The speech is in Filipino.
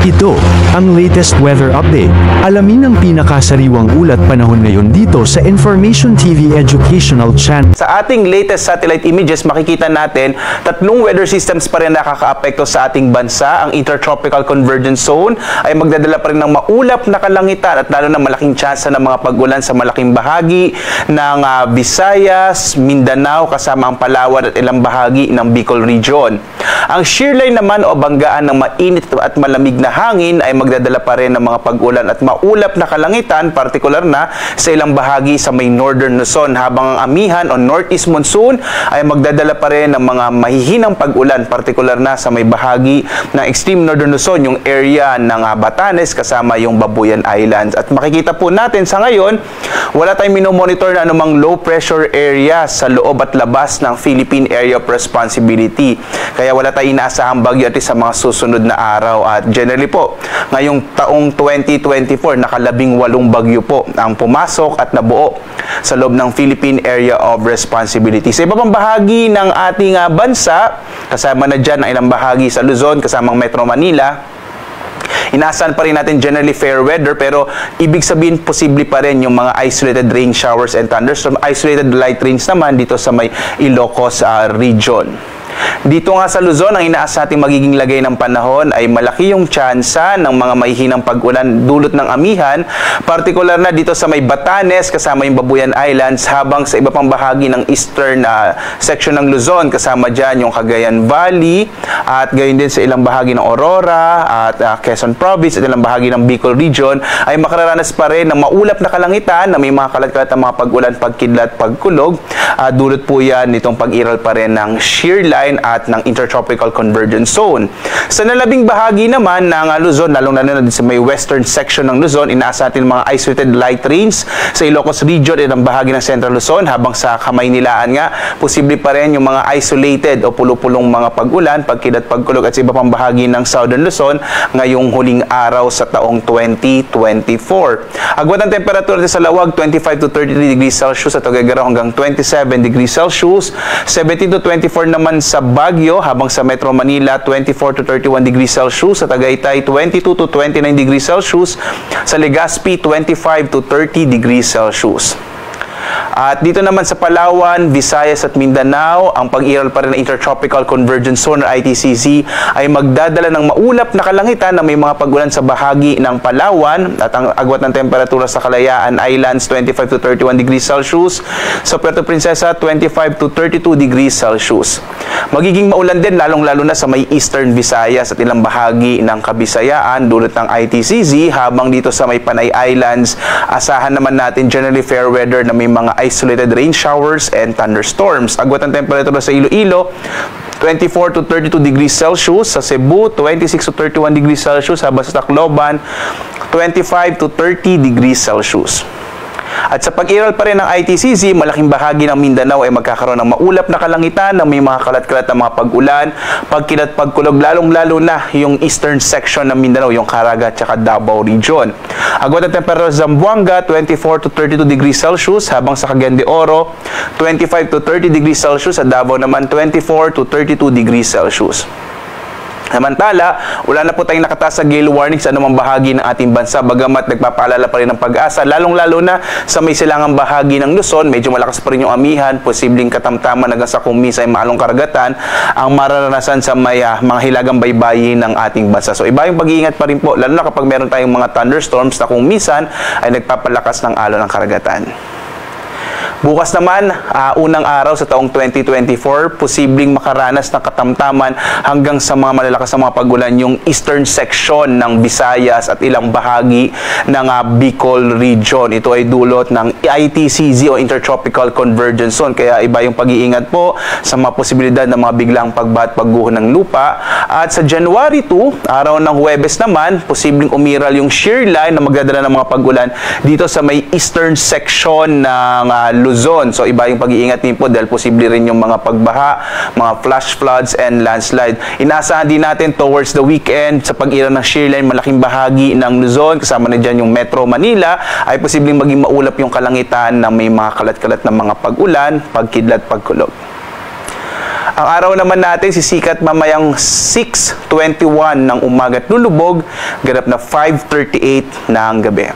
Ito ang latest weather update. Alamin ang pinakasariwang ulat panahon ngayon dito sa Information TV Educational Channel. Sa ating latest satellite images, makikita natin tatlong weather systems pa rin nakakaapekto sa ating bansa. Ang Intertropical Convergence Zone ay magdadala pa rin ng maulap na kalangitan at lalo na malaking tsansa ng mga pag-ulan sa malaking bahagi ng Visayas, Mindanao, kasama ang Palawan at ilang bahagi ng Bicol Region. Ang shearline naman o banggaan ng mainit at malamig na hangin ay magdadala pa rin ng mga pag-ulan at maulap na kalangitan, partikular na sa ilang bahagi sa may northern Luzon, habang ang amihan o northeast monsoon ay magdadala pa rin ng mga mahihinang pag-ulan, partikular na sa may bahagi ng extreme northern Luzon, yung area ng Batanes kasama yung Babuyan Islands. At makikita po natin sa ngayon, wala tayong minomonitor na anumang low pressure area sa loob at labas ng Philippine Area of Responsibility. Kaya wala tayong inaasahang bagyo at sa mga susunod na araw. At generally po, ngayong taong 2024, nakalabing-8 bagyo po ang pumasok at nabuo sa loob ng Philippine Area of Responsibility. Sa iba pang bahagi ng ating bansa, kasama na dyan ang ilang bahagi sa Luzon, kasamang Metro Manila, inaasahan pa rin natin generally fair weather, pero ibig sabihin posible pa rin yung mga isolated rain showers and thunderstorms, isolated light rains naman dito sa may Ilocos region. Dito nga sa Luzon, ang inaasahan nating magiging lagay ng panahon ay malaki yung tsansa ng mga mahihinang pag-ulan dulot ng amihan, partikular na dito sa may Batanes kasama yung Babuyan Islands, habang sa iba pang bahagi ng eastern section ng Luzon kasama dyan yung Cagayan Valley at gayon din sa ilang bahagi ng Aurora at Quezon Province at ilang bahagi ng Bicol Region ay makararanas pa rin ng maulap na kalangitan na may mga kalat-kalat na mga pag-ulan, pagkidlat, pagkulog. Dulot po yan nitong pag-iral pa rin ng shear line at ng Intertropical Convergence Zone. Sa nalabing bahagi naman ng Luzon, lalong-lalo na sa may western section ng Luzon, inaasahan natin mga isolated light rains sa Ilocos Region at ang bahagi ng Central Luzon, habang sa Kamaynilaan nga, posible pa rin yung mga isolated o pulo-pulong mga pag-ulan, pagkidat, pagkulog at sa iba pang bahagi ng Southern Luzon ngayong huling araw sa taong 2024. Agwat ng temperatura sa Lawag, 25 to 33 degrees Celsius, at Tuguegarao hanggang 27 degrees Celsius, 17 to 24 naman sa Baguio, habang sa Metro Manila 24 to 31 degrees Celsius, sa Tagaytay 22 to 29 degrees Celsius, sa Legazpi 25 to 30 degrees Celsius. At dito naman sa Palawan, Visayas at Mindanao, ang pag-iral pa rin ng Intertropical Convergence Zone or ITCZ ay magdadala ng maulap na kalangitan na may mga pag-ulan sa bahagi ng Palawan, at ang agwat ng temperatura sa Kalayaan Islands 25 to 31 degrees Celsius, sa Puerto Princesa 25 to 32 degrees Celsius. Magiging maulan din lalong-lalo na sa may Eastern Visayas at ilang bahagi ng Kabisayaan dulot ng ITCZ, habang dito sa may Panay Islands, asahan naman natin generally fair weather na may mga isolated rain showers and thunderstorms. Agwat ng temperatura sa Iloilo 24 to 32 degrees Celsius, sa Cebu 26 to 31 degrees Celsius, habang sa Tacloban 25 to 30 degrees Celsius. At sa pag-iral pa rin ng ITCZ, malaking bahagi ng Mindanao ay magkakaroon ng maulap na kalangitan na may mga kalat-kalat na mga pag-ulan, pagkilat, pagkulog, lalong-lalo na yung eastern section ng Mindanao, yung Caraga at Davao Region. Agwat ng temperatura sa Zamboanga 24 to 32 degrees Celsius, habang sa Cagayan de Oro 25 to 30 degrees Celsius, sa Davao naman 24 to 32 degrees Celsius. Samantala, wala na po tayong nakataas sa gale warning sa anumang bahagi ng ating bansa, bagamat nagpapaalala pa rin ng pag-asa, lalong-lalo na sa may silangang bahagi ng Luzon. Medyo malakas pa rin yung amihan, posibleng katamtaman hanggang sa kung minsan ay maalong karagatan ang mararanasan sa may mga hilagang baybayin ng ating bansa. So iba yung pag-iingat pa rin po, lalo na kapag meron tayong mga thunderstorms na kung minsan ay nagpapalakas ng alon ng karagatan. Bukas naman, unang araw sa taong 2024, posibleng makaranas ng katamtaman hanggang sa mga malalakas na mga pag-ulan yung eastern section ng Visayas at ilang bahagi ng Bicol Region. Ito ay dulot ng ITCZ o Intertropical Convergence Zone. Kaya iba yung pag-iingat po sa mga posibilidad ng mga biglang pagbaha at pagguho ng lupa. At sa January 2, araw ng Huwebes naman, posibleng umiral yung shear line na magdadala ng mga pag-ulan dito sa may eastern section ng Luzon. So iba yung pag-iingat din po dahil posible rin yung mga pagbaha, mga flash floods and landslide. Inaasahan din natin towards the weekend sa pag-iral ng shear line, malaking bahagi ng Luzon, kasama na dyan yung Metro Manila, ay posibleng maging maulap yung kalangitan na may mga kalat-kalat na mga pag-ulan, pagkidlat, pagkulog. Ang araw naman natin sisikat mamayang 6:21 ng umaga at lulubog, ganap na 5:38 ng gabi.